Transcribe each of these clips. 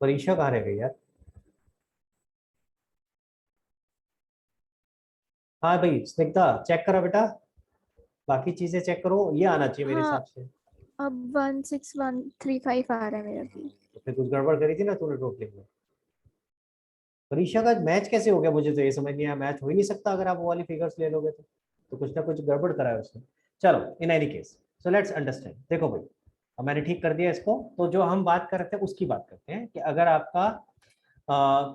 परीक्षा कहाँ रह गई यार? हाँ भाई स्निग्धा, चेक करो बेटा, बाकी चीजें चेक करो, ये आना चाहिए मेरे हाँ, हिसाब से। अब 16135 आ रहा है मेरा भी। तो फिर कुछ गड़बड़ करी थी ना तूने टोटलिंग में। परीक्षा का मैच कैसे हो गया, मुझे तो ये समझ नहीं आया। मैच हो ही नहीं सकता अगर आप वो वाली फिगर्स ले लोगे तो कुछ ना कुछ गड़बड़ करा है उसने। चलो in any case, so let's understand. देखो भाई, अब मैंने ठीक कर दिया इसको, तो जो हम बात कर रहे थे उसकी बात करते हैं कि अगर आपका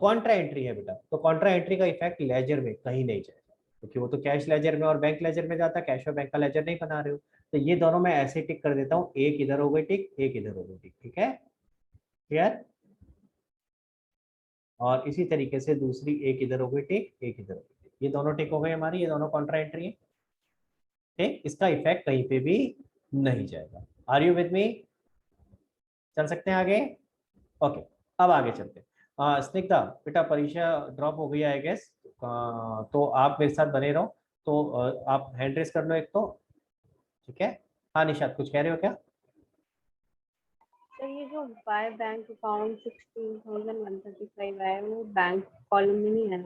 कॉन्ट्रा एंट्री है बेटा, तो कॉन्ट्रा एंट्री का इफेक्ट लेजर में कहीं नहीं जाएगा, क्योंकि वो तो कैश लेजर में और बैंक लेजर में जाता है, कैश और बैंक का लेजर नहीं बना रहे हो। तो ये दोनों मैं ऐसे टिक कर देता हूँ, एक इधर हो गई टिक, एक इधर हो गई टिक, ठीक है, क्लियर। और इसी तरीके से दूसरी, एक इधर हो गई टिक, एक इधर हो गई टिक, ये दोनों टिक हो गई हमारी, ये दोनों कॉन्ट्रा एंट्री है, ठीक। इसका इफेक्ट कहीं पे भी नहीं जाएगा। Are you with me? चल सकते हैं आगे? ओके, अब आगे चलते हैं। स्निग्धा बेटा, परीक्षा ड्रॉप हो गई है आई गेस, तो आप मेरे साथ बने रहो। तो आप हैंड रेस कर लो एक तो, ठीक है। हाँ निशात, कुछ कह रहे हो क्या? तो ये जो बाय बैंक अकाउंट 16,135 है वो बैंक कॉलम में नहीं है।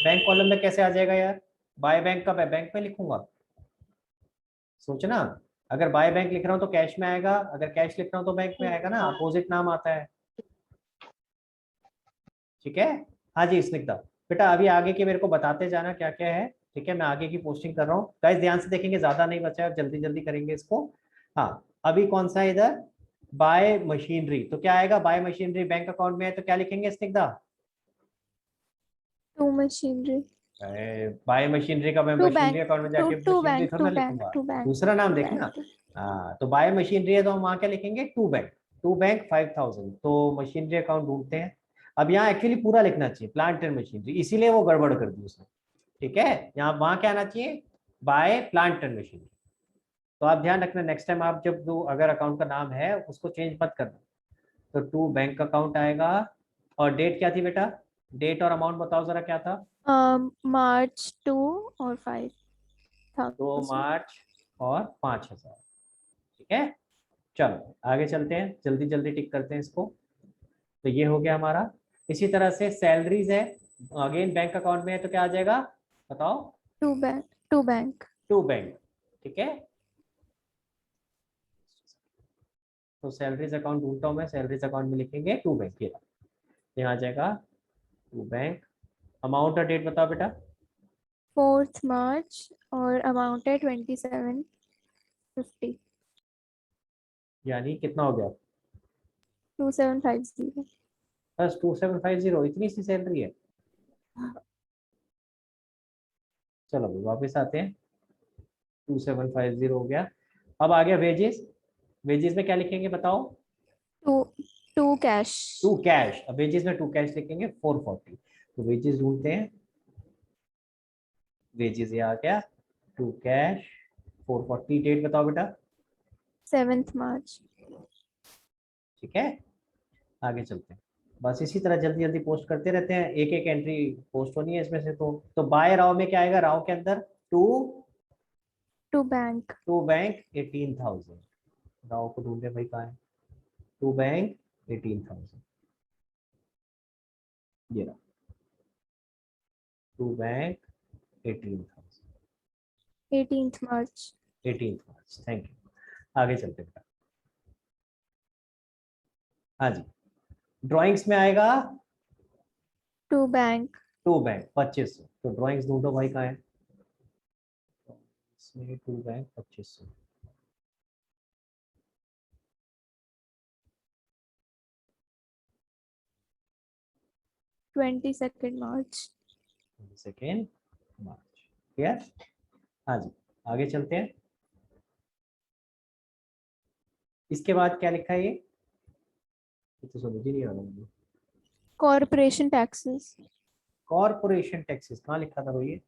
बैंक कॉलम में कैसे आ जाएगा यार? बाय बैंक का बैंक में लिखूंगा, सोचना। अगर बाय बैंक लिख रहा हूँ तो कैश में आएगा, अगर कैश लिख रहा हूँ तो बैंक में आएगा ना, अपोजिट नाम आता है, ठीक है। हाँ जी स्निग्धा बेटा, अभी आगे के मेरे को बताते जाना क्या क्या है, ठीक है। मैं आगे की पोस्टिंग कर रहा हूँ, गाइस ध्यान से देखेंगे, ज्यादा नहीं बचा है, जल्दी जल्दी करेंगे इसको। हाँ, अभी कौन सा है इधर? बाय मशीनरी, तो क्या आएगा? बाय मशीनरी बैंक अकाउंट में है तो क्या लिखेंगे Snigdha? To machinery, by machinery का मैं टू मशीनरी बैंक, अकाउंट में टू जाके टू मशीनरी बैंक, थोड़ा टू ना बैंक, लिखूंगा, टू बैंक, दूसरा नाम टू बैंक। देखना। हाँ, तो बाय मशीनरी है तो हम वहां क्या लिखेंगे? To bank. टू बैंक 5,000, तो मशीनरी अकाउंट ढूंढते हैं। अब यहाँ एक्चुअली पूरा लिखना चाहिए प्लांट एंड मशीनरी, इसीलिए वो गड़बड़ कर दी उसने, ठीक है। यहाँ वहां क्या आना चाहिए? By plant and machinery. तो आप ध्यान रखना, नेक्स्ट टाइम आप जब दो अगर अकाउंट का नाम है उसको चेंज मत करना। तो टू बैंक अकाउंट आएगा। और डेट क्या थी बेटा? डेट और अमाउंट बताओ जरा क्या था? March 2 और 2 5,000। मार्च और 5,000, ठीक है। चलो आगे चलते हैं, जल्दी जल्दी टिक करते हैं इसको। तो ये हो गया हमारा। इसी तरह से सैलरीज है, अगेन बैंक अकाउंट में है तो क्या आ जाएगा बताओ? To bank, to bank. To bank, ठीक है। तो सैलरीज अकाउंट ढूंढता हूँ मैं, सैलरीज अकाउंट में लिखेंगे टू बैंक, ये यहाँ आ जाएगा टू बैंक। अमाउंट और डेट बताओ बेटा? 4th March और अमाउंट है 2750। यानी कितना हो गया? 2750। बस 2,750, इतनी सी सैलरी है? चलो भाई वापस आते हैं, 2,750 हो गया। अब आ गया वेजेस। वेजेस में क्या लिखेंगे बताओ? To to cash. To cash, अब वेजेस में टू कैश लिखेंगे 440। तो वेजेस ढूंढते हैं, वेजेस ये आ गया, टू कैश 440। डेट बताओ बेटा? 7th March। ठीक है, आगे चलते हैं। बस इसी तरह जल्दी जल्दी पोस्ट करते रहते हैं, एक एक एंट्री पोस्ट होनी है इसमें से। तो बाय राव में क्या आएगा? राव के अंदर to, to bank. To bank 18,000। Rao को ढूंढे भाई, कहाँ है? टू बैंक 18,000, ये रहा, to bank 18,000। 18th March। 18 March, thank you. आगे चलते हैं। हाँ जी, ड्राइंग्स में आएगा टू बैंक। To bank 2500। तो ड्राइंग्स ढूंढो भाई, कहाँ है इसमें? To bank 2500। 22nd March। Second March, clear. हाँ जी, आगे चलते हैं। इसके बाद क्या लिखा है ये तो समझ ही नहीं आ रहा मुझे। Corporation taxes. कॉर्पोरेशन टैक्सेस कहाँ लिखा था भाई ये?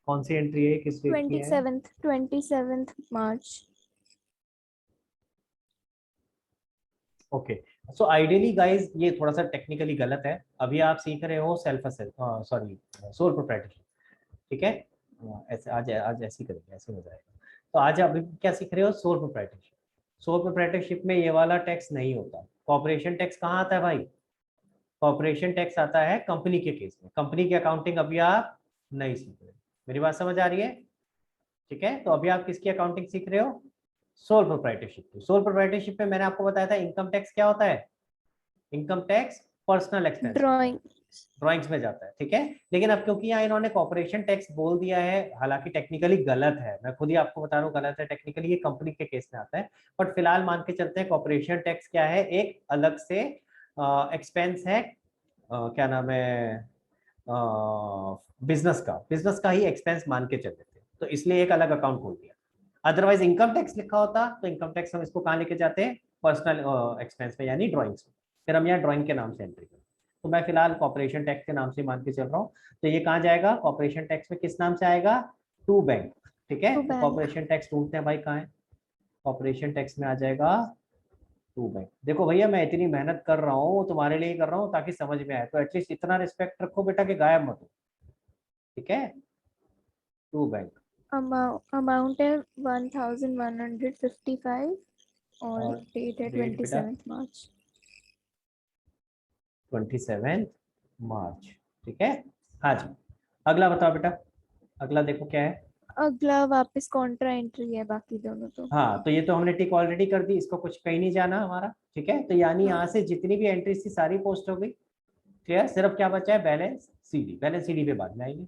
कौन सी एंट्री है, किस डेट की ट्वेंटी है? Seventh 27th March। Okay, so ideally guys ये थोड़ा सा टेक्निकली गलत है। अभी आप सीख रहे हो self assess, sorry, sole proprietorship, ठीक है। ऐसे आज आज ऐसे ही करेंगे, ऐसे मजा आएगा। तो आज आप क्या सीख रहे हो? Sole proprietorship. सोल प्रोप्राइटरशिप में ये वाला टैक्स नहीं होता। कॉर्पोरेशन टैक्स कहाँ आता है भाई? कॉर्पोरेशन टैक्स आता है कंपनी के केस में। कंपनी की अकाउंटिंग अभी आप नहीं सीख रहे। मेरी बात समझ आ रही है? ठीक है, तो अभी आप किसकी अकाउंटिंग सीख रहे हो? सोल प्रोप्राइटरशिप की। सोल प्रोप्राइटरशिप में मैंने आपको बताया था इनकम टैक्स क्या होता है। Income tax personal expense drawing. Drawings में जाता है, ठीक है। लेकिन अब क्योंकि यहाँ इन्होंने कॉर्पोरेशन टैक्स बोल दिया है, हालांकि टेक्निकली गलत है, मैं खुद ही आपको बता रहा हूँ गलत है टेक्निकली, ये कंपनी के केस में आता है। बट फिलहाल मान के चलते हैं कॉर्पोरेशन टैक्स क्या है, एक अलग से एक्सपेंस है। क्या नाम है, बिजनेस का ही एक्सपेंस मान के चलते थे, तो इसलिए एक अलग अकाउंट खोल दिया। अदरवाइज इनकम टैक्स लिखा होता तो इनकम टैक्स हम इसको कहाँ लेके जाते हैं? पर्सनल एक्सपेंस में, यानी ड्रॉइंग्स में। फिर हम यहाँ ड्रॉइंग के नाम से एंट्री करते हैं। तो मैं फिलहाल कॉर्पोरेशन टैक्स के नाम से मान के चल रहा हूँ। तो ये कहाँ जाएगा? कॉर्पोरेशन टैक्स में किस नाम से आएगा? To bank. ठीक है, टू तो बैंक। कॉर्पोरेशन टैक्स ढूंढते हैं भाई, कहाँ है? कॉर्पोरेशन टैक्स में आ जाएगा टू बैंक। देखो भैया, मैं इतनी मेहनत कर रहा हूँ तुम्हारे लिए कर रहा हूँ ताकि समझ में आए, तो एटलीस्ट इतना रिस्पेक्ट रखो बेटा कि गायब मत हो। ठीक है, टू बैंक। अमाउंट है 1155 और और डेट है डेट बेटा 27 मार्च। 27 मार्च। ठीक है, हाँ जी। अगला बताओ बेटा, अगला देखो क्या है। अगला वापस कॉन्ट्रा एंट्री है, बाकी दोनों तो। हाँ, तो ये तो हमने टिक ऑलरेडी कर दी, इसको कुछ कहीं नहीं जाना हमारा। ठीक है, तो यानी हाँ। यहाँ से जितनी भी एंट्रीज थी सारी पोस्ट हो गई। क्लियर, सिर्फ क्या बचा है? Balance CD. बैलेंस सीडी पे बाद में आएंगे।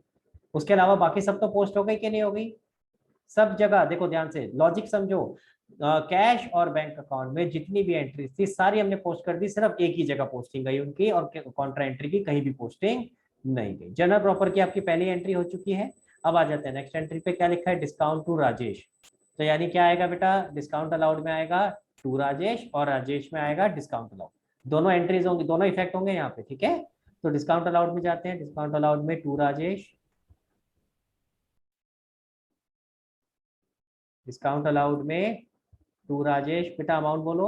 उसके अलावा बाकी सब तो पोस्ट हो गई कि नहीं हो गई? सब जगह देखो ध्यान से, लॉजिक समझो। कैश और बैंक अकाउंट में जितनी भी एंट्रीज थी सारी हमने पोस्ट कर दी, सिर्फ एक ही जगह पोस्टिंग गई उनकी, और कॉन्ट्रा एंट्री की कहीं भी पोस्टिंग नहीं गई। जनरल प्रॉपर की आपकी पहली एंट्री हो चुकी है। अब आ जाते हैं नेक्स्ट एंट्री पे, क्या लिखा है? Discount to Rajesh. तो यानी क्या आएगा बेटा? डिस्काउंट अलाउड में आएगा टू राजेश, और राजेश में आएगा डिस्काउंट अलाउड। दोनों एंट्रीज होंगी, दोनों इफेक्ट होंगे यहाँ पे। ठीक है, तो डिस्काउंट अलाउड में जाते हैं। डिस्काउंट अलाउड में टू राजेश, डिस्काउंट अलाउड में टू राजेश। बेटा अमाउंट बोलो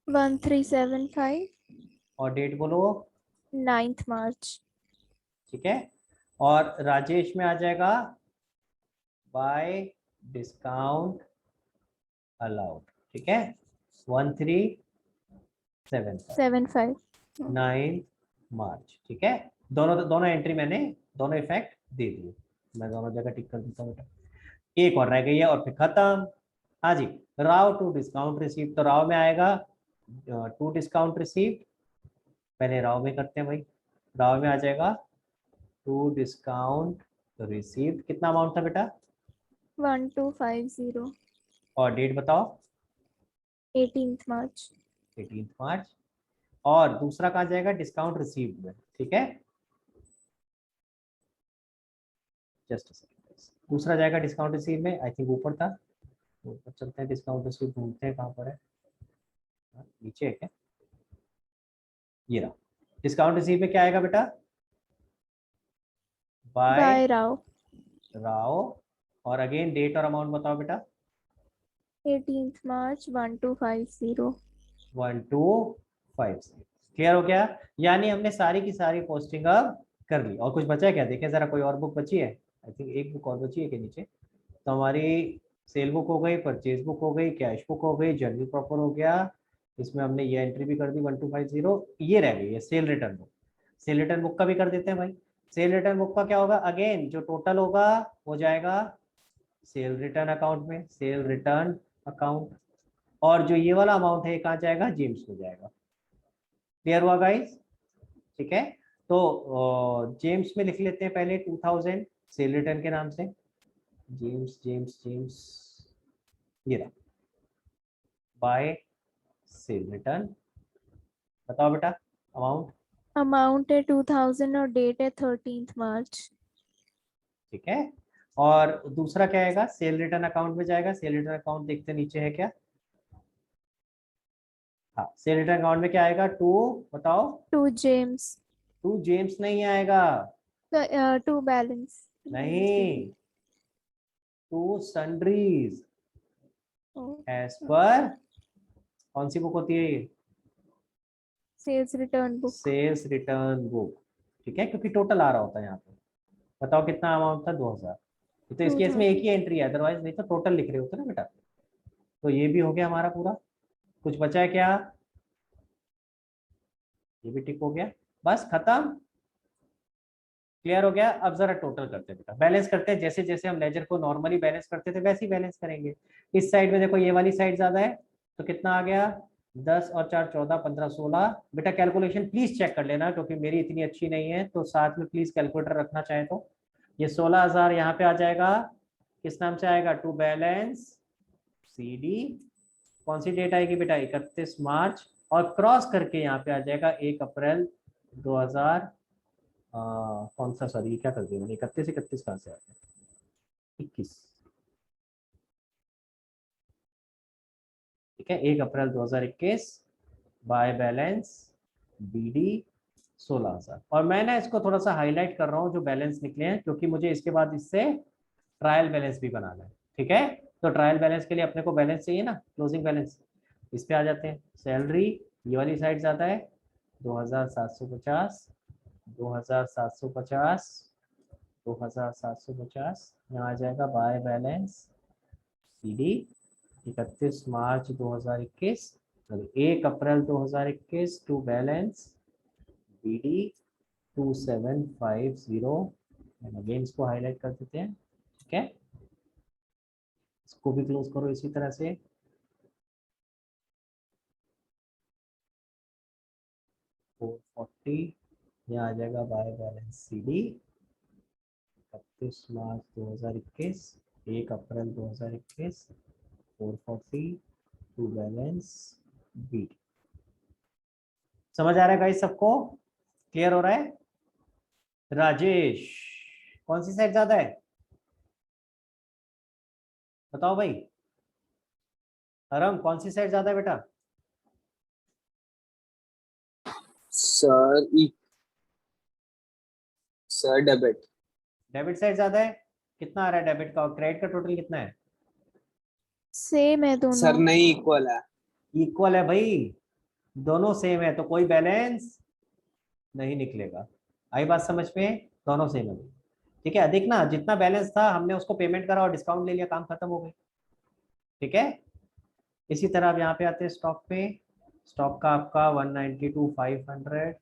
1375 और डेट बोलो। 9th मार्च। ठीक है, और राजेश में आ जाएगा बाय डिस्काउंट अलाउड। ठीक है, 1375 75। 9 मार्च। ठीक है, दोनों दोनों एंट्री मैंने दोनों इफेक्ट दे दिए। मैं दोनों जगह टिक कर देता हूँ बेटा। एक और रह गई है और फिर खत्म। हाँ जी, राव टू डिस्काउंट रिसीव। तो राव में आएगा टू डिस्काउंट रिसीव। पहले राव में करते हैं भाई। राव में आ जाएगा टू डिस्काउंट रिसीव। कितना अमाउंट था बेटा? 1250। और डेट बताओ। 18th मार्च। 18 मार्च। और दूसरा कहाँ जाएगा? डिस्काउंट रिसीव में। ठीक है, जस्ट दूसरा जाएगा डिस्काउंट रिसीव में, आई थिंक ऊपर था। ऊपर चलते हैं, डिस्काउंट रिसीव ढूंढते हैं कहाँ पर है। नीचे है क्या? ये रहा। डिस्काउंट रिसीव में क्या आएगा बेटा? Bye bye Rao. राव। और अगेन डेट और अमाउंट बताओ बेटा। 18th मार्च 1250। 1250। क्लियर हो गया? यानी हमने सारी की सारी पोस्टिंग अब कर ली। और कुछ बचा है क्या? देखें जरा, कोई और बुक बची है? आई थिंक एक बुक और बची है के नीचे। तो हमारी सेल बुक हो गई, परचेज बुक हो गई, कैश बुक हो गई, जर्नल प्रॉपर हो गया। इसमें हमने ये एंट्री भी कर दी 1250। ये रह गई है cell return book. Cell return book का भी कर देते हैं भाई। सेल रिटर्न बुक का क्या होगा? अगेन जो टोटल होगा वो जाएगा सेल रिटर्न अकाउंट में, सेल रिटर्न अकाउंट। और जो ये वाला अमाउंट है कहाँ जाएगा? जेम्स में जाएगा। क्लियर हुआ गाइस? ठीक है, तो जेम्स में लिख लेते हैं पहले 2000 सेल रिटर्न के नाम से। जेम्स जेम्स जेम्स, ये रहा, बाय सेल रिटर्न। बताओ बेटा अमाउंट। अमाउंट है 2000 और डेट है 13th मार्च। ठीक है, और दूसरा क्या आएगा? सेल रिटर्न अकाउंट में जाएगा। सेल रिटर्न अकाउंट देखते हैं नीचे है क्या? हाँ, सेल रिटर्न अकाउंट में क्या आएगा? टू, बताओ। To James. टू जेम्स नहीं आएगा, टू बैलेंस। नहीं, टू सन्ड्रीज एज पर। कौन सी बुक होती है ये? Sales return book. Sales return book. ठीक है, क्योंकि टोटल आ रहा होता है यहाँ पे। बताओ कितना अमाउंट था? 2000। तो इस केस में एक 2000। ही एंट्री है, अदरवाइज नहीं तो टोटल लिख रहे होते ना बेटा। तो ये भी हो गया हमारा पूरा। कुछ बचा है क्या? ये भी टिक हो गया। बस खत्म। क्लियर हो गया। अब जरा टोटल करते हैं बेटा, बैलेंस करते हैं। जैसे जैसे हम लेजर को नॉर्मली बैलेंस करते थे वैसे ही बैलेंस करेंगे। इस साइड में देखो, ये वाली साइड ज्यादा है, तो कितना आ गया? 10 और 4 14, 15 16। बेटा कैलकुलेशन प्लीज चेक कर लेना, क्योंकि मेरी इतनी अच्छी नहीं है, तो साथ में प्लीज कैलकुलेटर रखना चाहे तो। ये 16,000 यहाँ पे आ जाएगा, किस नाम से आएगा? To balance CD। कौन सी डेट आएगी बेटा? 31 मार्च। और क्रॉस करके यहाँ पे आ जाएगा 1 अप्रैल 2000। कौन सा, सॉरी क्या कर दिया मैंने, 31 31 कहाँ से आ गया? 21। ठीक है, 1 अप्रैल 2021 बाय बैलेंस BD 16,000। और मैं ना इसको थोड़ा सा हाईलाइट कर रहा हूँ जो बैलेंस निकले हैं, क्योंकि मुझे इसके बाद इससे ट्रायल बैलेंस भी बनाना है। ठीक है, तो ट्रायल बैलेंस के लिए अपने को बैलेंस चाहिए ना, क्लोजिंग बैलेंस। इस पे आ जाते हैं। सैलरी ये वाली साइड जाता है 2,750, 2,750, 2,750। यहाँ आ जाएगा by balance CD 31 March 2021, 1 April 2021 to balance BD 2750। Again इसको हाईलाइट कर देते हैं। ठीक है, इसको भी क्लोज करो इसी तरह से। 440 यहाँ आ जाएगा by balance CD 31 March 2021, 1 April 2021, 440 to balance BD। समझ आ रहा है गाइस सबको? क्लियर हो रहा है? राजेश, कौन सी साइड ज्यादा है बताओ भाई। हरम, कौन सी साइड ज्यादा है बेटा? Sir sir debit. Debit side ज्यादा है। कितना आ रहा है डेबिट का? और क्रेडिट का टोटल कितना है? सेम है सर दोनों। नहीं इक्वल है। इक्वल है भाई, दोनों सेम है, तो कोई बैलेंस नहीं निकलेगा। आई बात समझ में? दोनों सेम है। ठीक है, देखना जितना बैलेंस था हमने उसको पेमेंट करा और डिस्काउंट ले लिया, काम खत्म हो गई। ठीक है, इसी तरह अब यहाँ पे आते हैं स्टॉक पे। स्टॉक का आपका 192,500,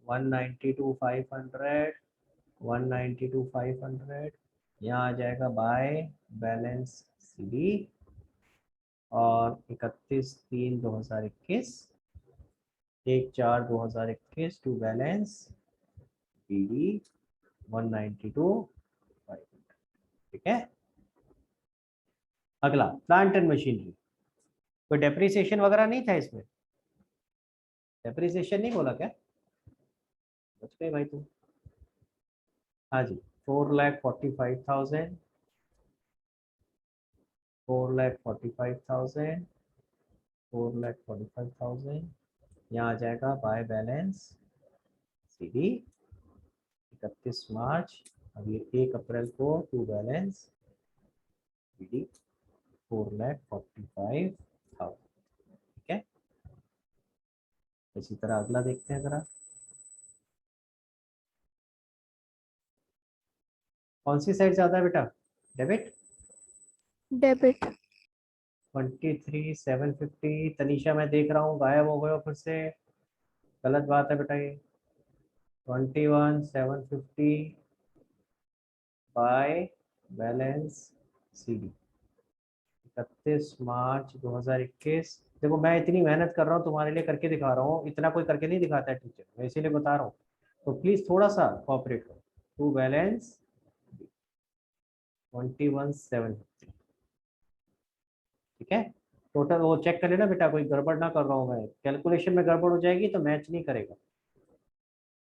192,500, 192,500। यहाँ आ जाएगा बाय बैलेंस CD और 31/3/2021, 1/4/2021 टू बैलेंस BD 192,500। ठीक है, अगला प्लांट एंड मशीनरी। कोई डेप्रिसिएशन वगैरह नहीं था इसमें? डेप्रिसिएशन नहीं बोला क्या? बच गए भाई तुम। हाँ जी, 4,45,000, 4,45,000, 4,45,000। यहाँ आ जाएगा बाय बैलेंस CD 31 मार्च। अब ये 1 अप्रैल को टू बैलेंस BD 4,45,000। ठीक है, इसी तरह अगला देखते हैं जरा। कौन सी साइड ज्यादा है बेटा? डेबिट। डेबिट। 23,750। तनीषा मैं देख रहा हूँ गायब हो गए हो फिर से, गलत बात है बेटा ये। 21,750 बाय बैलेंस CD 31 मार्च 2021। देखो मैं इतनी मेहनत कर रहा हूँ तुम्हारे लिए, करके दिखा रहा हूँ, इतना कोई करके नहीं दिखाता है टीचर, मैं इसीलिए बता रहा हूँ, तो प्लीज थोड़ा सा कोऑपरेट करो। To balance 21,750। ठीक है, टोटल वो चेक कर लेना बेटा, कोई गड़बड़ ना कर रहा हूँ मैं, कैलकुलेशन में गड़बड़ हो जाएगी तो मैच नहीं करेगा।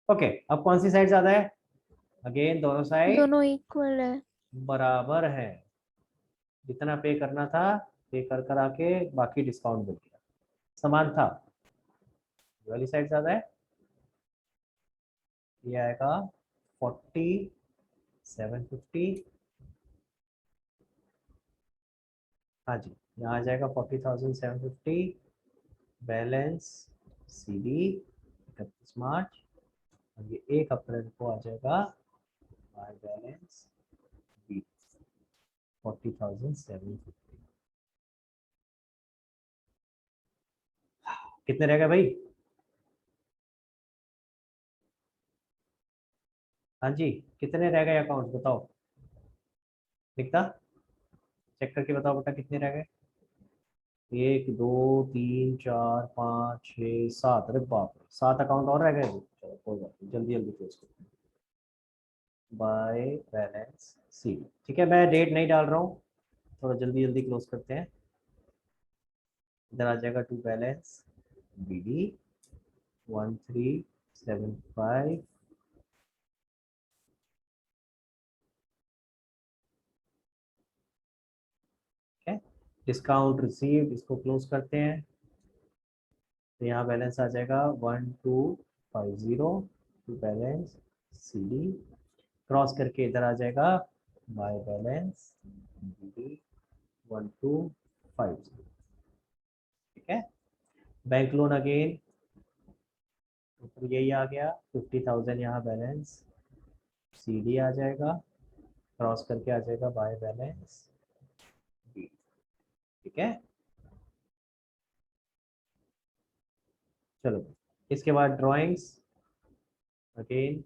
ओके, अब कौन सी साइड ज्यादा है? अगेन दोनों साइड दोनों इक्वल है। बराबर है। जितना पे करना था पे कर कर आके बाकी डिस्काउंट मिल गया, समान था। ये वाली साइड ज्यादा है, ये आएगा 40,750। हाँ जी, यहाँ आ जाएगा 40,750 बैलेंस CD 31 मार्च। और ये 1 अप्रैल को आ जाएगा बाय बैलेंस B। 40,750। कितने रह गए भाई? हाँ जी, कितने रह गए अकाउंट बताओ, दिखता? चेक करके बताओ बेटा कितने रह गए। 1 2 3 4 5 6 7, अरे बाप रे, 7 अकाउंट और रह गए। चलो कोई बात नहीं, जल्दी जल्दी क्लोज करते हैं। बाय बैलेंस सी, ठीक है, मैं डेट नहीं डाल रहा हूँ, थोड़ा जल्दी जल्दी क्लोज करते हैं। इधर आ जाएगा to balance B D 1375। Discount received, इसको क्लोज करते हैं। तो यहाँ बैलेंस आ जाएगा 1250 to balance C D, cross करके इधर आ जाएगा बाय बैलेंस बी डी 1250, ठीक है। बैंक लोन अगेन तो यही आ गया 50,000, यहाँ बैलेंस सी डी आ जाएगा, क्रॉस करके आ जाएगा बाय बैलेंस बी, ठीक है। चलो इसके बाद drawings again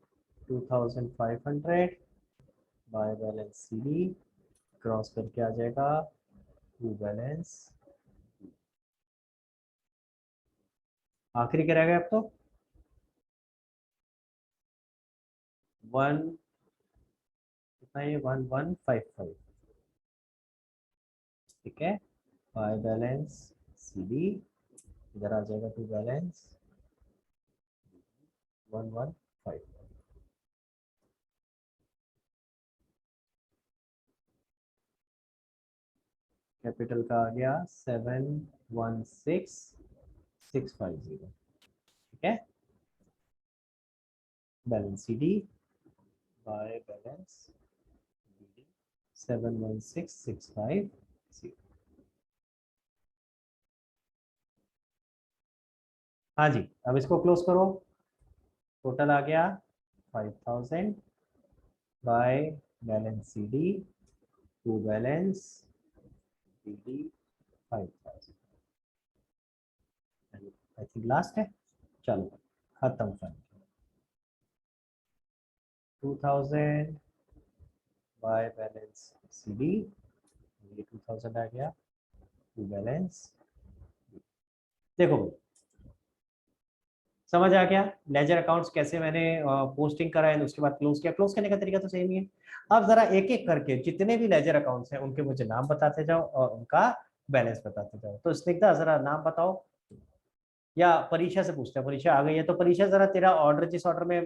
2,500 by balance C D, cross करके आ जाएगा टू बैलेंस। आखिरी क्या रह गया अब तो? 1 कितना, ये 1155, ठीक है। बाय बैलेंस सी डी, इधर आ जाएगा टू बैलेंस 115। कैपिटल का आ गया 716,650, ठीक है। Balance C D by balance B D 716,650। हाँ जी, अब इसको क्लोज करो। टोटल आ गया 5,000 by balance C D to balance B D 5,000। I think last है, चलो खत्म कर। 2,000 बाय बैलेंस सी डी, ये 2,000 आ गया टू बैलेंस। देखो भाई, समझ आ गया लेजर अकाउंट्स कैसे मैंने पोस्टिंग करा है, उसके बाद क्लोज किया। क्लोज करने का तरीका तो सेम ही है। अब जरा एक एक करके जितने भी लेजर अकाउंट्स हैं उनके मुझे नाम बताते जाओ और उनका बैलेंस बताते जाओ। तो स्निग्धा जरा नाम बताओ, या परीक्षा से पूछते हैं, परीक्षा आ गई है तो परीक्षा जरा तेरा ऑर्डर, जिस ऑर्डर में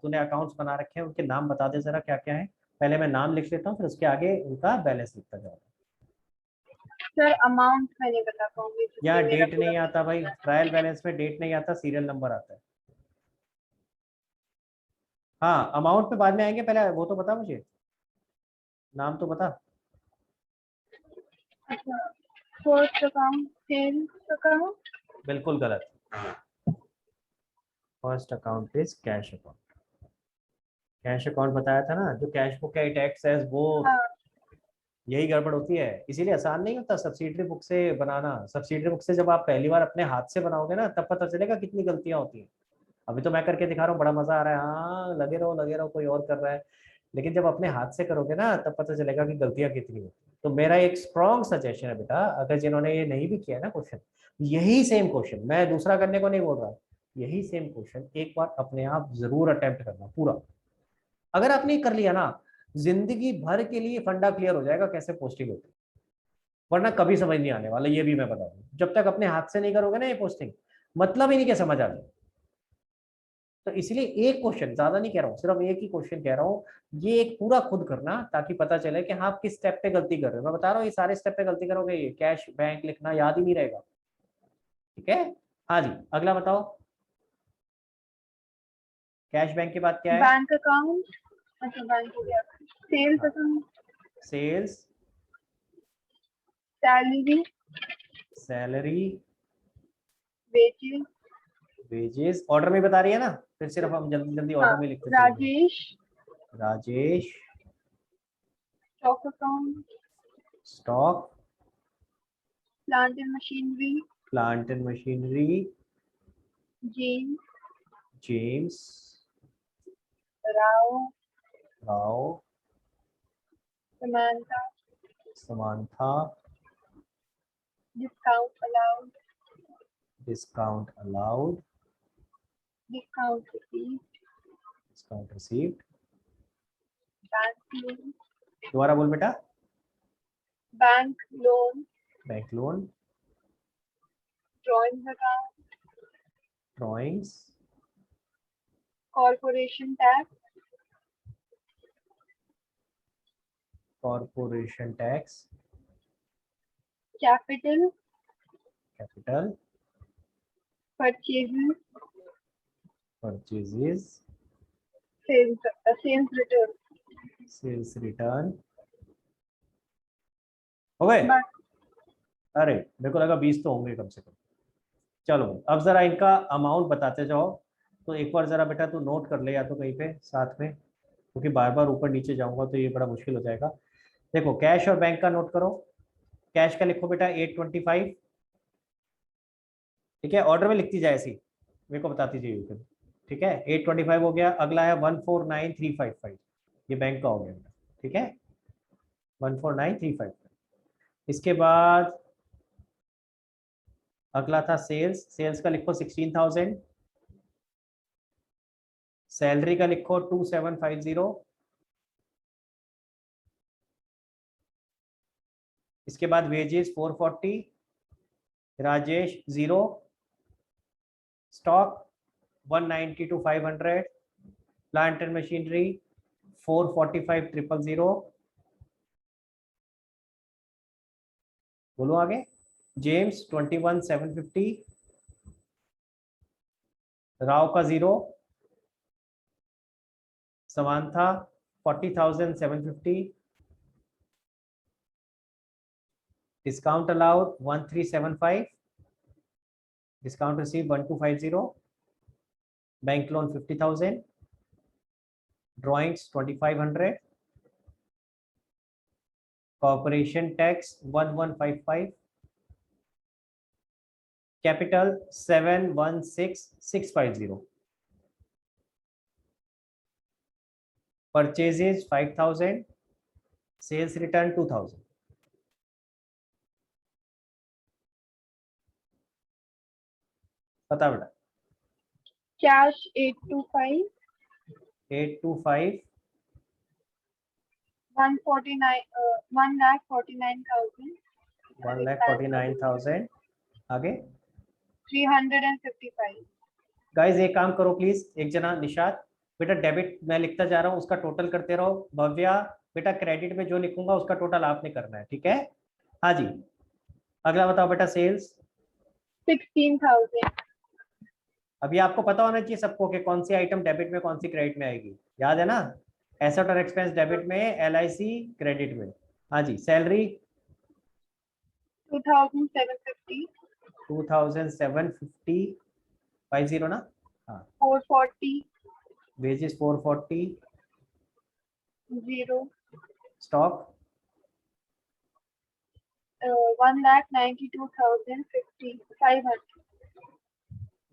तूने अकाउंट्स बना रखे हैं उनके नाम बता दे जरा क्या क्या है। पहले मैं नाम लिख लेता हूँ, फिर उसके आगे उनका बैलेंस लिखता जाऊंगा। सर अमाउंट मैं नहीं बता पाऊंगी यहाँ क्योंकि मेरा डेट पूरा नहीं आता भाई, ट्रायल बैलेंस में डेट नहीं आता, सीरियल नंबर आता है। हाँ अमाउंट पे बाद में आएंगे, पहले वो तो बता मुझे, नाम तो बता। अच्छा, फर्स्ट अकाउंट सेल्स अकाउंट। बिल्कुल गलत। First account is cash account. Cash account बताया था ना, जो कैश बुक है टैक्स है वो, हाँ यही गड़बड़ होती है। इसीलिए आसान नहीं होता सब्सिडरी बुक से बनाना। सब्सिडरी बुक से जब आप पहली बार अपने हाथ से बनाओगे ना, तब पता चलेगा कितनी गलतियां होती हैं। अभी तो मैं करके दिखा रहा हूँ, बड़ा मजा आ रहा है, हाँ लगे रहो कोई और कर रहा है, लेकिन जब अपने हाथ से करोगे ना तब पता चलेगा कि गलतियां कितनी होती हैं। तो मेरा एक स्ट्रॉन्ग सजेशन है बेटा, अगर जिन्होंने ये नहीं भी किया ना क्वेश्चन, यही सेम क्वेश्चन, मैं दूसरा करने को नहीं बोल रहा, यही सेम क्वेश्चन एक बार अपने आप जरूर अटेम्प्ट करना पूरा। अगर आपने कर लिया ना, जिंदगी भर के लिए फंडा क्लियर हो जाएगा कैसे पोस्टिंग होती है, वरना कभी समझ नहीं आने वाला, ये भी मैं बता दूं। जब तक अपने हाथ से नहीं करोगे ना ये पोस्टिंग, मतलब ही नहीं क्या समझ आ जाए। तो इसलिए एक क्वेश्चन, ज्यादा नहीं कह रहा हूँ, सिर्फ एक ही क्वेश्चन कह रहा हूँ, ये एक पूरा खुद करना ताकि पता चले कि हाँ आप किस स्टेप पे गलती कर रहे हो। मैं बता रहा हूँ ये सारे स्टेप पे गलती करोगे, ये कैश बैंक लिखना याद ही नहीं रहेगा, ठीक है। हाँ जी अगला बताओ, कैश बैंक के बाद क्या है? Bank account. अच्छा बैंक हो गया। Sales account. Sales, salary. Salary, wages. Wages, order में बता रही है ना, फिर सिर्फ हम जल्दी जल्दी हाँ ऑर्डर में लिखते चलेंगे। Rajesh. Rajesh, stock account. stock, plant and machinery, plant and machinery, James, James, Rao, Rao, Samantha, Samantha, discount allowed, discount allowed, discount received, discount received. bank loan, दोबारा बोल बेटा. bank loan, Bank loan, drawings account, drawings, corporation tax, corporation tax, capital, capital, purchases, purchases, sales return. sales return. हो गए? But अरे मेरे को लगा 20 तो होंगे कम से कम. चलो अब जरा इनका अमाउंट बताते जाओ. तो एक बार जरा बेटा तू नोट कर ले या तो कहीं पे साथ में, क्योंकि बार बार ऊपर नीचे जाऊंगा तो ये बड़ा मुश्किल हो जाएगा. देखो कैश और बैंक का नोट करो. कैश का लिखो बेटा 825. ठीक है, ऑर्डर में लिखती जाए ऐसी, मेरे को बताती जाइए. ठीक है, 825 हो गया. अगला है 149355, ये बैंक का हो गया बेटा. ठीक है, 149355. इसके बाद अगला था सेल्स. सेल्स का लिखो 16,000. सैलरी का लिखो 2750. इसके बाद wages 440. Rajesh 0. Stock 190 to 500. Plant and machinery 445,000. बोलो आगे. जेम्स 21,750. राव का 0. Samantha 40,750. Discount allowed 1375. Discount receive 1250. Bank loan 50,000. Drawings 2500. Corporation tax 1155. Capital 716650. Purchases 5000. Sales return 2000. बता बेटा. cash 825, 825. 1,49,000, 1,49,000. आगे 355. गाइस एक काम करो प्लीज, एक जना निशात बेटा डेबिट मैं लिखता जा रहा हूँ, उसका टोटल करते रहो. भव्या बेटा क्रेडिट में जो लिखूंगा उसका टोटल आपने करना है. ठीक है, हाँ जी. अगला बताओ बेटा सेल्स. 16,000, अभी आपको पता होना चाहिए सबको कि कौन सी आइटम डेबिट में कौन सी क्रेडिट में आएगी. याद है ना, एसेट और एक्सपेंस डेबिट में, एलआईसी क्रेडिट में. हाँ जी. सैलरी 2,750, 2,750. 50 ना. हाँ. 440, वेजेस 440. 0, स्टॉक 1,92,050, 500.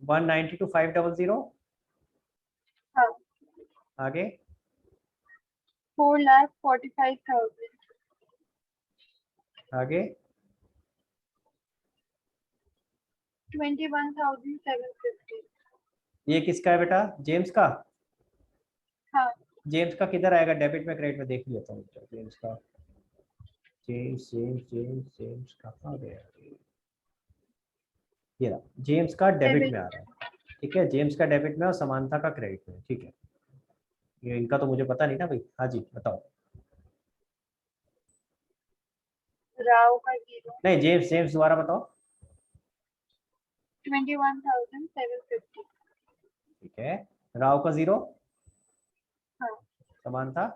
190 to 500. हाँ, आगे 4,45,000, आगे 21,750. ये किसका है बेटा? जेम्स का. हाँ, जेम्स का किधर आएगा डेबिट में क्रेडिट में, देख लेता हूँ. जेम्स का, जेम्स जेम्स जेम्स जेम्स कहाँ गया? ये रहा, जेम्स का डेबिट में आ रहा है. ठीक है, जेम्स का डेबिट में और समांथा का क्रेडिट में. ठीक है, ये इनका तो मुझे पता नहीं ना भाई. हाँ जी बताओ. राव का 0, नहीं जेम्स, जेम्स दोबारा बताओ. 21,750. ठीक है, राव का 0. हाँ, Samantha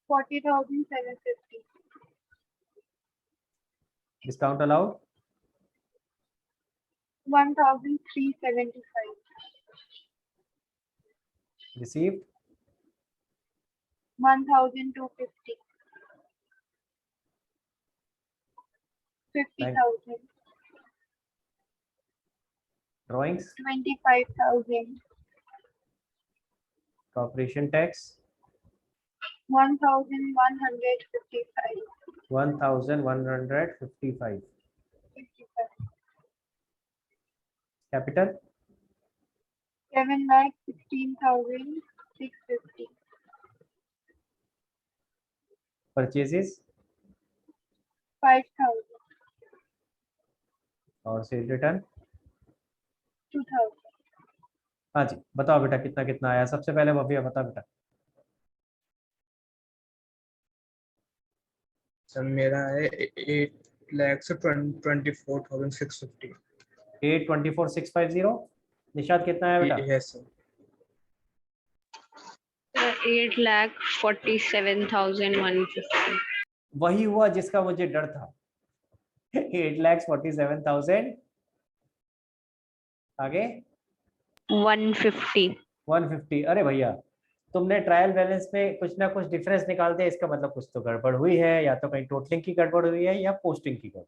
40,750. Discount allowed 1,375. Received 1,250. 50,000, drawings, 25,000, corporation tax 1,155, 1155, capital 7,16,650, purchases 5,000, और सेल रिटर्न। 2,000. हाँ जी, बताओ बेटा कितना कितना आया। सबसे पहले भव्या बता बेटा। सर मेरा है 8,24,650. 824,650। निशाद कितना है बेटा? Yes sir. 8,47,150. वही हुआ जिसका मुझे डर था। 8,47,000। आगे 150. 150। अरे भैया तुमने ट्रायल बैलेंस में कुछ ना कुछ डिफरेंस निकाल दिया, इसका मतलब कुछ तो गड़बड़ हुई है, या तो कहीं टोटलिंग की गड़बड़ हुई है या पोस्टिंग की गड़बड़।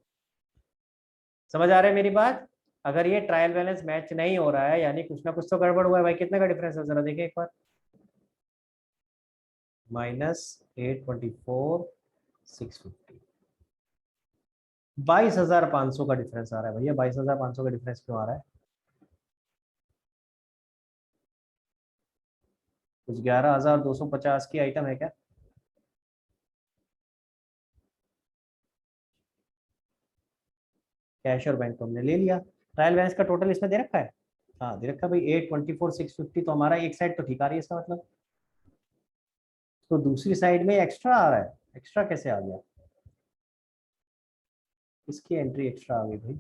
समझ आ रहा है मेरी बात? अगर ये ट्रायल बैलेंस मैच नहीं हो रहा है यानी कुछ ना कुछ तो गड़बड़ हुआ है भाई। कितने का डिफरेंस है जरा देखिए एक बार। -824,650, 22,500 का डिफरेंस आ रहा है भैया। 22,500 का डिफरेंस क्यों आ रहा है? कुछ 11,250 की आइटम है क्या? कैश और बैंक तो हमने ले लिया। ट्रायल बैलेंस का टोटल इसमें दे रखा है। हाँ दे रखा है भाई। 824,650 तो हमारा एक साइड तो ठीक आ रही है इसका मतलब। तो दूसरी साइड में एक्स्ट्रा आ रहा है। एक्स्ट्रा कैसे आ गया? इसकी एंट्री एक्स्ट्रा आ गई भाई।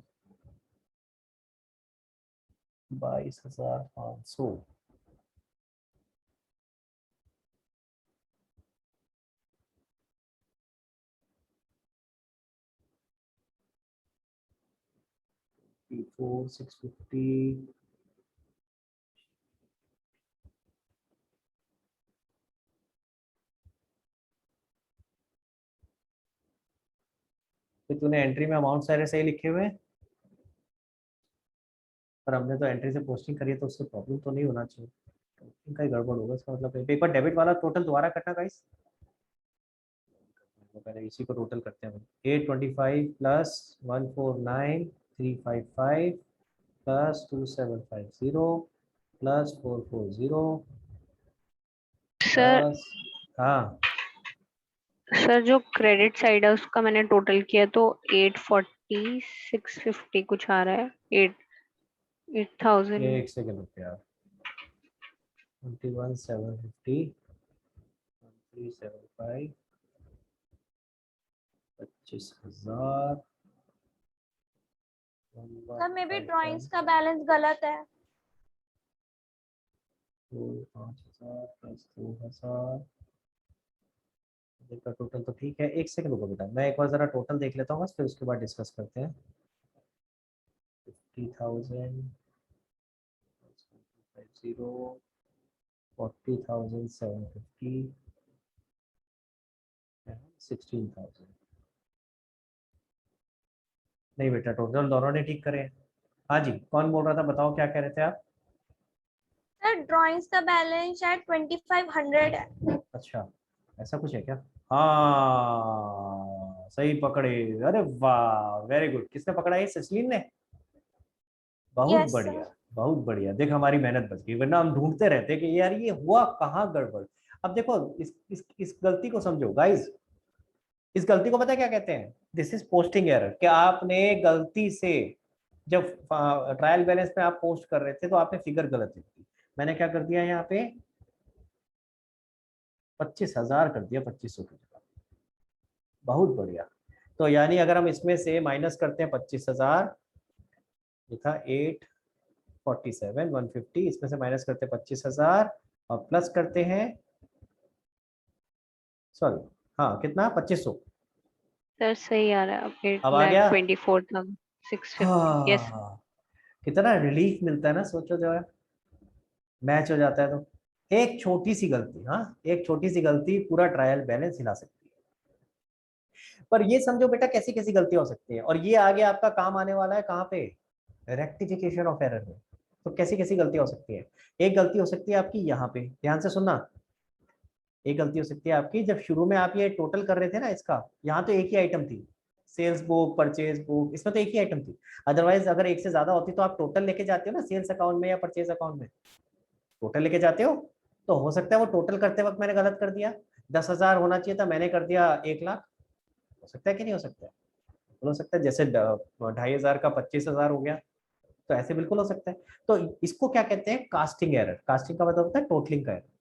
22,500। P4,650। तो तूने एंट्री में अमाउंट सारे सही लिखे हुए हैं, पर हमने तो एंट्री से पोस्टिंग करी है तो उससे प्रॉब्लम तो नहीं होना चाहिए। पोस्टिंग का ही गड़बड़ होगा इसका मतलब। पेपर डेबिट वाला टोटल दोबारा करना गाइस। पहले इसी को टोटल करते हैं। 825 plus 149,355 plus 2750 plus 440 sir plus. हाँ सर जो क्रेडिट साइड है उसका मैंने टोटल किया तो 840 650 कुछ आ रहा है। 8,000. एक सेकंड रुपया। 21,750 375 25,000 सर मे बी ड्राइंग्स 1155 का बैलेंस गलत है। 5,000 प्लस 2,000 का टोटल तो ठीक है। एक सेकंड रुको बेटा, मैं एक बार जरा टोटल देख लेता हूँ बस, फिर उसके बाद डिस्कस करते हैं। 50,000 50 40,750 16,000। नहीं बेटा टोटल दोनों ने ठीक करे हैं। हाँ जी कौन बोल रहा था, बताओ क्या कह रहे थे आप? सर ड्राइंग्स का बैलेंस शायद 2,500 है। अच्छा ऐसा कुछ है क्या? हाँ सही पकड़े। अरे वाह वेरी गुड। किसने पकड़ा है? सचलिन ने। बहुत यस बढ़िया। सर। बहुत बढ़िया। देख हमारी मेहनत बच गई, वरना हम ढूंढते रहते कि यार ये हुआ कहाँ गड़बड़। अब देखो इस गलती को समझो गाइस। इस गलती को पता है क्या कहते हैं? This is posting error. कि आपने गलती से जब ट्रायल बैलेंस में आप पोस्ट कर रहे थे तो आपने फिगर गलत लिख दी। मैंने क्या कर दिया यहाँ पे 25,000 कर दिया 2,500 की जगह। बहुत बढ़िया। तो यानी अगर हम इसमें से माइनस करते हैं 25,000, ये था 847,150, इसमें से माइनस करते हैं 25,000 और प्लस करते हैं, सॉरी हाँ कितना 2,500। सर सही आ रहा है। अब आ गया। 8,24,650. यस. हाँ कितना रिलीफ मिलता है ना, सोचो जो है मैच हो जाता है तो। एक छोटी सी गलती, हाँ एक छोटी सी गलती पूरा ट्रायल बैलेंस हिला सकती है। पर ये समझो बेटा कैसी कैसी गलतियां हो सकती हैं, और ये आगे आपका काम आने वाला है कहाँ पे, रेक्टिफिकेशन ऑफ एरर में। तो कैसी कैसी गलतियां हो सकती है, एक गलती हो सकती है आपकी यहाँ पे, ध्यान से सुनना, एक गलती हो सकती है आपकी जब शुरू में आप ये टोटल कर रहे थे ना इसका, यहाँ तो एक ही आइटम थी, सेल्स बुक परचेज बुक, इसमें तो एक ही आइटम थी। अदरवाइज अगर एक से ज्यादा होती तो आप टोटल लेके जाते हो ना सेल्स अकाउंट में या परचेज अकाउंट में, टोटल लेके जाते हो। तो हो सकता है वो टोटल करते वक्त मैंने गलत कर दिया, 10,000 होना चाहिए था, मैंने कर दिया 1 लाख, हो सकता है कि नहीं हो सकता है, हो सकता है। जैसे 2,500 का 25,000 हो गया, तो ऐसे बिल्कुल हो सकता है। तो इसको क्या कहते हैं, कास्टिंग एरर। कास्टिंग का मतलब होता है टोटलिंग का एरर।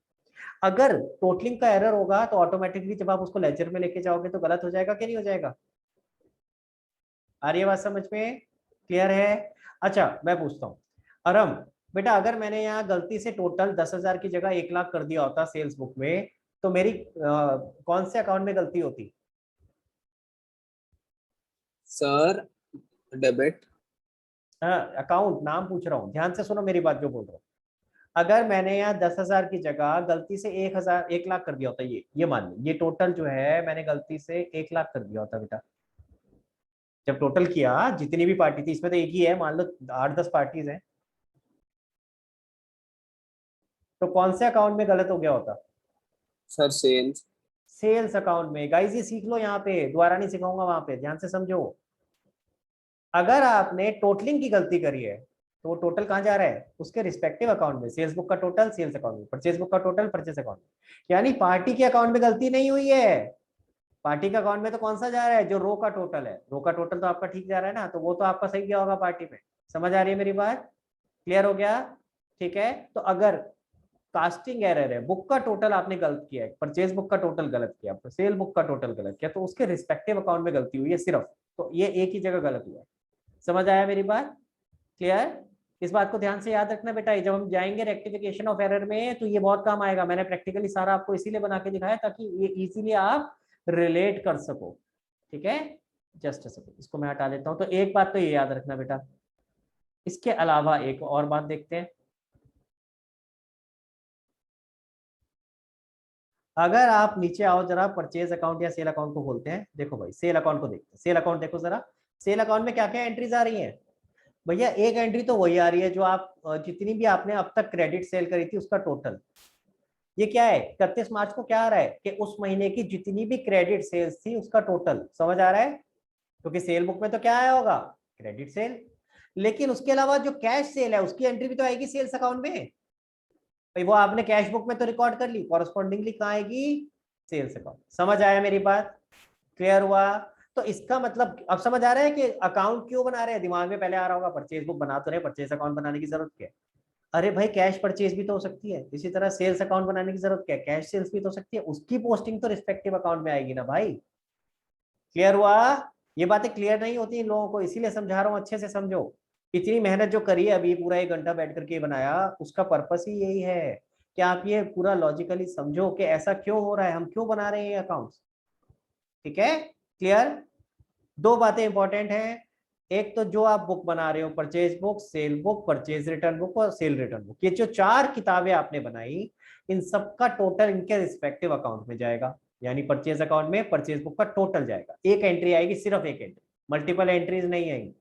अगर टोटलिंग का एरर होगा तो ऑटोमेटिकली जब आप उसको लेजर में लेके जाओगे तो गलत हो जाएगा कि नहीं हो जाएगा, आ रही है बात समझ में, क्लियर है। अच्छा मैं पूछता हूँ अरम, बेटा अगर मैंने यहाँ गलती से टोटल 10,000 की जगह 1 लाख कर दिया होता सेल्स बुक में, तो मेरी कौन से अकाउंट में गलती होती। Sir debit. अकाउंट नाम पूछ रहा हूँ, ध्यान से सुनो मेरी बात जो बोल रहा हूँ। अगर मैंने यहाँ 10,000 की जगह गलती से 1 लाख कर दिया होता, ये मान लो ये टोटल जो है मैंने गलती से 1 लाख कर दिया होता बेटा, जब टोटल किया जितनी भी पार्टी थी, इसमें तो एक ही है, मान लो 8-10 पार्टीज हैं, तो कौन से अकाउंट में गलत हो गया होता। Sir sales. सेल्स अकाउंट में। गाइस ये सीख लो, यहाँ पे दोबारा नहीं सिखाऊंगा, वहां पे ध्यान से समझो। अगर आपने टोटलिंग की गलती करी है तो वो टोटल कहाँ जा रहा है, उसके रिस्पेक्टिव अकाउंट में, सेल्स बुक का टोटल सेल्स अकाउंट में, परचेज बुक का टोटल परचेज अकाउंट में। यानी पार्टी के अकाउंट में गलती नहीं हुई है, पार्टी का अकाउंट में तो कौन सा जा रहा है, जो रो का टोटल है, रो का टोटल तो आपका ठीक जा रहा है ना, तो वो तो आपका सही गया होगा पार्टी में। समझ आ रही है मेरी बात, क्लियर हो गया, ठीक है। तो अगर कास्टिंग एरर है, बुक का टोटल आपने गलत किया है, परचेज बुक का टोटल गलत किया, सेल बुक का टोटल गलत किया, तो उसके रिस्पेक्टिव अकाउंट में गलती हुई है सिर्फ, तो ये एक ही जगह गलत हुआ है। समझ आया मेरी बात, क्लियर। इस बात को ध्यान से याद रखना बेटा, जब हम जाएंगे रेक्टिफिकेशन ऑफ एरर में तो ये बहुत काम आएगा। मैंने प्रैक्टिकली सारा आपको इसीलिए बना के दिखाया ताकि ये इजीली आप रिलेट कर सको, ठीक है। जस्ट इसको मैं हटा देता हूं। तो एक बात तो ये याद रखना बेटा, इसके अलावा एक और बात देखते हैं। अगर आप नीचे आओ जरा, परचेज अकाउंट या सेल अकाउंट को खोलते हैं, देखो भाई सेल अकाउंट को देखते हैं। सेल अकाउंट देखो जरा, सेल अकाउंट में क्या क्या एंट्रीज आ रही हैं भैया। एक एंट्री तो वही आ रही है जो आप जितनी भी आपने अब तक क्रेडिट सेल करी थी उसका टोटल। ये क्या है, 31 मार्च को क्या आ रहा है कि उस महीने की जितनी भी क्रेडिट सेल्स थी उसका टोटल। समझ आ रहा है, क्योंकि सेल बुक में तो क्या आया होगा, क्रेडिट सेल। लेकिन उसके अलावा जो कैश सेल है उसकी एंट्री भी तो आएगी सेल्स अकाउंट में भाई, वो आपने कैश बुक में तो रिकॉर्ड कर ली, कॉरेस्पॉन्डिंगली कहाँ आएगी, सेल्स अकाउंट। समझ आया मेरी बात, क्लियर हुआ। तो इसका मतलब अब समझ आ रहा है कि अकाउंट क्यों बना रहे हैं। दिमाग में पहले आ रहा होगा परचेज बुक बना तो रहे, परचेज अकाउंट बनाने की जरूरत क्या है। अरे भाई कैश परचेज भी तो हो सकती है, इसी तरह सेल्स अकाउंट बनाने की जरूरत क्या है, कैश सेल्स भी तो हो सकती है, उसकी पोस्टिंग तो रिस्पेक्टिव अकाउंट में आएगी ना भाई। क्लियर हुआ, ये बातें क्लियर नहीं होती इन लोगों को, इसीलिए समझा रहा हूँ, अच्छे से समझो। इतनी मेहनत जो करी है अभी, पूरा 1 घंटा बैठ करके बनाया, उसका पर्पस ही यही है कि आप ये पूरा लॉजिकली समझो कि ऐसा क्यों हो रहा है, हम क्यों बना रहे हैं ये अकाउंट्स, ठीक है। क्लियर, दो बातें इंपॉर्टेंट हैं। एक तो जो आप बुक बना रहे हो, purchase book, cell book, purchase return book और सेल रिटर्न बुक, ये जो 4 किताबें आपने बनाई, इन सबका टोटल इनके रिस्पेक्टिव अकाउंट में जाएगा। यानी परचेज अकाउंट में परचेज बुक का टोटल जाएगा, एक एंट्री आएगी, सिर्फ एक एंट्री, मल्टीपल एंट्रीज नहीं आएंगी,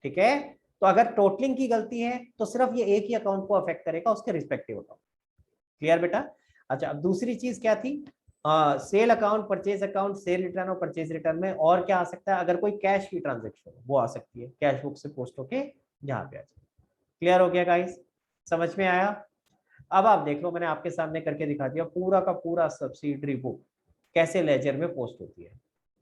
ठीक है। तो अगर टोटलिंग की गलती है तो सिर्फ ये एक ही अकाउंट को अफेक्ट करेगा, उसके रिस्पेक्टिव अकाउंट। क्लियर बेटा। अच्छा अब दूसरी चीज क्या थी, sale account, purchase account, cell return और परचेज रिटर्न में और क्या आ सकता है, अगर कोई कैश की ट्रांजेक्शन वो आ सकती है, कैश बुक से पोस्ट होके यहाँ पे आ जाए। क्लियर हो गया गाइस, समझ में आया। अब आप देख लो, मैंने आपके सामने करके दिखा दिया पूरा का पूरा सब्सिडरी बुक कैसे लेजर में पोस्ट होती है।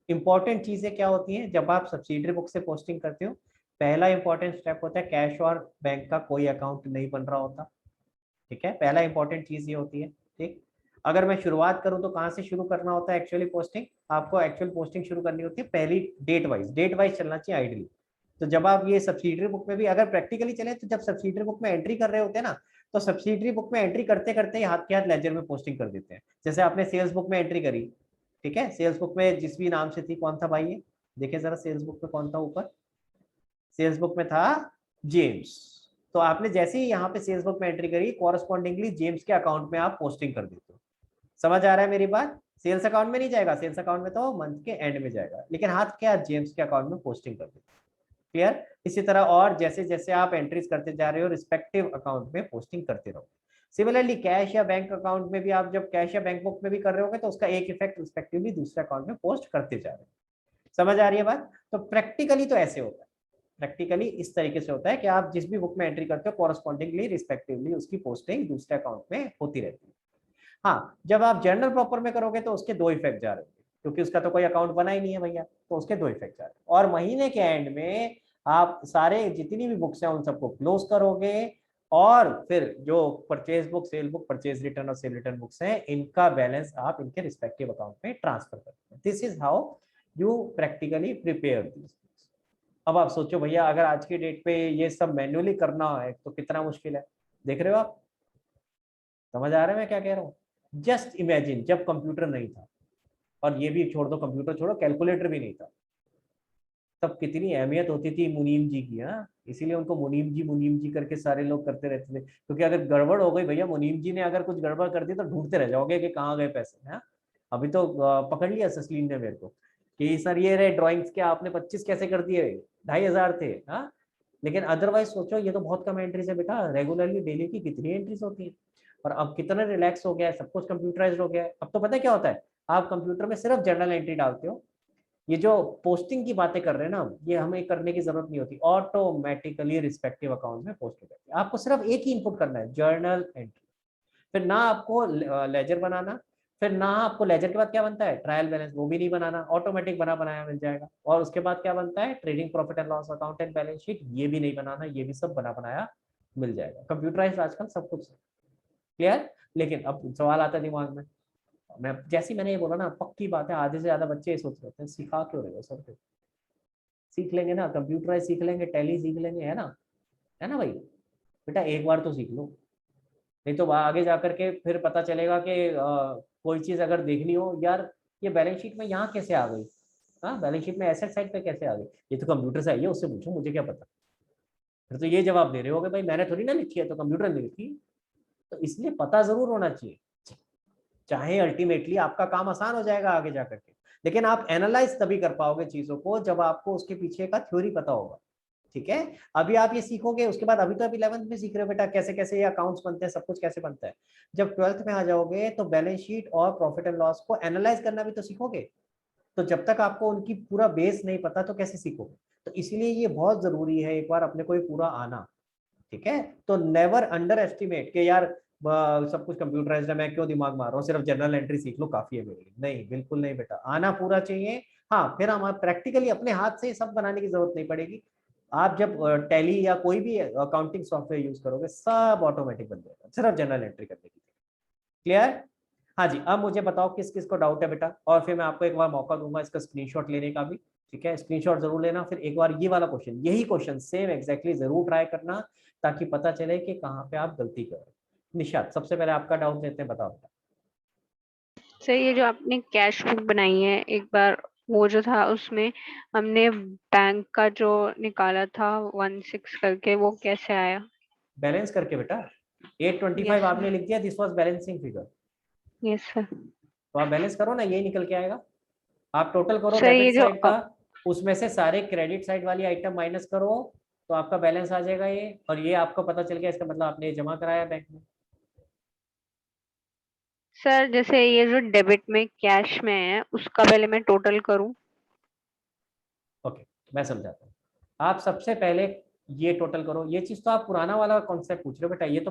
इंपॉर्टेंट चीजें क्या होती हैं जब आप सब्सिडरी बुक से पोस्टिंग करते हो। पहला इंपॉर्टेंट स्टेप होता है कैश और बैंक का कोई अकाउंट नहीं बन रहा होता, ठीक है। पहला इंपॉर्टेंट चीज ये होती है, ठीक। अगर मैं शुरुआत करूं तो कहां से शुरू करना होता है एक्चुअली पोस्टिंग, आपको एक्चुअल पोस्टिंग शुरू करनी होती है पहली डेट वाइज चलना चाहिए आइडियली। तो जब आप ये सब्सिडरी बुक में भी अगर प्रैक्टिकली चले तो जब सब्सिडरी बुक में एंट्री कर रहे होते हैं ना, तो सब्सिडरी बुक में एंट्री करते करते ही हाथ के हाथ लेजर में पोस्टिंग कर देते हैं। जैसे आपने सेल्स बुक में एंट्री करी, ठीक है, सेल्स बुक में जिस भी नाम से थी, कौन था भाई ये देखे जरा, सेल्स बुक में कौन था ऊपर, सेल्स बुक में था जेम्स। तो आपने जैसे ही यहाँ पे सेल्स बुक में एंट्री करी, कॉरेस्पॉन्डिंगली जेम्स के अकाउंट में आप पोस्टिंग कर देते हो। समझ आ रहा है मेरी बात, सेल्स अकाउंट में नहीं जाएगा, सेल्स अकाउंट में तो मंथ के एंड में जाएगा, लेकिन हाथ क्या जेम्स के अकाउंट में पोस्टिंग कर देते। क्लियर। इसी तरह और जैसे जैसे आप एंट्रीज करते जा रहे हो रिस्पेक्टिव अकाउंट में पोस्टिंग करते रहो। सिमिलरली कैश या बैंक अकाउंट में भी आप जब कैश या बैंक बुक में भी कर रहे होगे तो उसका एक इफेक्ट रिस्पेक्टिवली दूसरे अकाउंट में पोस्ट करते जा रहे हो। समझ आ रही है बात? तो प्रैक्टिकली तो ऐसे होता है, प्रैक्टिकली इस तरीके से होता है कि आप जिस भी बुक में एंट्री करते हो कॉरस्पॉन्डिंगली रिस्पेक्टिवली उसकी पोस्टिंग दूसरे अकाउंट में होती रहती है। हाँ, जब आप जर्नल प्रॉपर में करोगे तो उसके दो इफेक्ट जा रहे हैं, क्योंकि उसका तो कोई अकाउंट बना ही नहीं है भैया, तो उसके दो इफेक्ट जा रहे हैं। और महीने के एंड में आप सारे जितनी भी बुक्स हैं उन सबको क्लोज करोगे और फिर जो purchase book, cell book, purchase return और सेल रिटर्न बुक्स हैं इनका बैलेंस आप इनके रिस्पेक्टिव अकाउंट में ट्रांसफर करते हैं। This is how you practically prepare this. अब आप सोचो भैया अगर आज की डेट पे ये सब मैन्युअली करना है तो कितना मुश्किल है। देख रहे हो आप? समझ आ रहा है मैं क्या कह रहा हूँ? जस्ट इमेजिन जब कंप्यूटर नहीं था, और ये भी छोड़ दो, कंप्यूटर छोड़ो, कैलकुलेटर भी नहीं था, तब कितनी अहमियत होती थी मुनीम जी की। हाँ, इसीलिए उनको मुनीम जी करके सारे लोग करते रहते थे, क्योंकि अगर गड़बड़ हो गई भैया, मुनीम जी ने अगर कुछ गड़बड़ कर दी तो ढूंढते रह जाओगे कि कहाँ गए पैसे। हाँ, अभी तो पकड़ लिया ससलीन ने मेरे को कि सर ये रहे ड्राइंग्स के आपने 25 कैसे कर दिए, 2,500 थे। हाँ, लेकिन अदरवाइज सोचो ये तो बहुत कम एंट्रीज है बेटा, रेगुलरली डेली की कितनी एंट्रीज होती है। और अब कितना रिलैक्स हो गया है, सब कुछ कंप्यूटराइज्ड हो गया है। अब तो पता है क्या होता है, आप कंप्यूटर में सिर्फ जर्नल एंट्री डालते हो, ये जो पोस्टिंग की बातें कर रहे हैं ना, ये हमें करने की जरूरत नहीं होती, ऑटोमेटिकली रिस्पेक्टिव अकाउंट में पोस्ट हो जाती है। आपको सिर्फ एक ही इनपुट करना है, जर्नल एंट्री। फिर ना आपको लेजर बनाना, फिर ना आपको लेजर के बाद क्या बनता है, ट्रायल बैलेंस, वो भी नहीं बनाना, ऑटोमेटिक बना बनाया मिल जाएगा। और उसके बाद क्या बनता है, trading profit and loss account and balance sheet, ये भी नहीं बनाना, ये भी सब बना बनाया मिल जाएगा। कंप्यूटराइज आजकल सब कुछ। क्लियर। लेकिन अब सवाल आता है दिमाग में, मैं जैसे मैंने ये बोला ना, पक्की बात है आधे से ज्यादा बच्चे ये सोच रहे हैं सिखा क्यों रहे हो सर, फिर सीख लेंगे ना, कंप्यूटराइज सीख लेंगे, टैली सीख लेंगे, है ना भाई। बेटा एक बार तो सीख लो, नहीं तो आगे जाकर के फिर पता चलेगा कि कोई चीज अगर देखनी हो, यार ये बैलेंस शीट में यहाँ कैसे आ गई, हाँ बैलेंस शीट में एसेट साइड पे कैसे आ गई, ये तो कंप्यूटर से आई है, उससे पूछो, मुझे क्या पता। फिर तो ये जवाब दे रहे हो कि भाई मैंने थोड़ी ना लिखी है, तो कंप्यूटर ने लिखी। तो इसलिए पता जरूर होना चाहिए, चाहे अल्टीमेटली आपका काम आसान हो जाएगा आगे जाकर के, लेकिन आप एनालाइज तभी कर पाओगे चीजों को जब आपको उसके पीछे का थ्योरी पता होगा। ठीक है, अभी आप ये सीखोगे, उसके बाद अभी तो आप 11th में सीख रहे हो बेटा कैसे कैसे ये अकाउंट्स बनते हैं, सब कुछ कैसे बनता है। जब 12th में आ जाओगे तो बैलेंस शीट और प्रॉफिट एंड लॉस को एनालाइज करना भी तो सीखोगे। तो जब तक आपको उनकी पूरा बेस नहीं पता तो कैसे सीखोगे। तो इसलिए ये बहुत जरूरी है एक बार अपने को ये पूरा आना। ठीक है, तो नेवर अंडर एस्टिमेट कि यार सब कुछ कंप्यूटराइज्ड है, मैं क्यों दिमाग मार रहा हूँ, सिर्फ जनरल एंट्री सीख लो काफी है मेरे लिए। नहीं, बिल्कुल नहीं बेटा, आना पूरा चाहिए। हाँ, फिर हम प्रैक्टिकली अपने हाथ से सब बनाने की जरूरत नहीं पड़ेगी। आप जब टैली या कोई भी अकाउंटिंग सॉफ्टवेयर यूज करोगे सब ऑटोमेटिक बन जाएगा, सिर्फ जनरल एंट्री करने की। क्लियर? हाँ जी, अब मुझे बताओ किस किस को डाउट है बेटा, और फिर मैं आपको एक बार मौका दूंगा इसका स्क्रीनशॉट लेने का भी। ठीक है, स्क्रीनशॉट जरूर लेना, फिर एक बार ये वाला क्वेश्चन, यही क्वेश्चन सेम एग्जैक्टली जरूर ट्राई करना, ताकि पता चले कि कहाँ पे आप गलती कर रहे हो। निशात, सबसे पहले आपका डाउट लेते हैं, बताओ। सर ये जो आपने कैश बुक बनाई है एक बार, वो जो था उसमें हमने बैंक का जो निकाला था 16 करके, वो कैसे आया? बैलेंस करके बेटा 825 यस आपने लिख दिया, this was balancing figure. Yes sir. तो आप बैलेंस करो ना, यही निकल के आएगा। आप टोटल करो सर ये डेबिट जो साइड का, उसमें से सारे क्रेडिट साइड वाली आइटम माइनस करो, तो आपका बैलेंस आ जाएगा ये। और ये आपको पता चल गया, इसका मतलब आपने ये जमा कराया बैंक में। सर जैसे ये जो डेबिट में कैश में है उसका पहले मैं टोटल करूं? ओके, मैं समझाता हूँ। आप सबसे पहले ये टोटल करो, ये चीज तो आप पुराना वाला कॉन्सेप्ट पूछ रहे हो बेटा, ये तो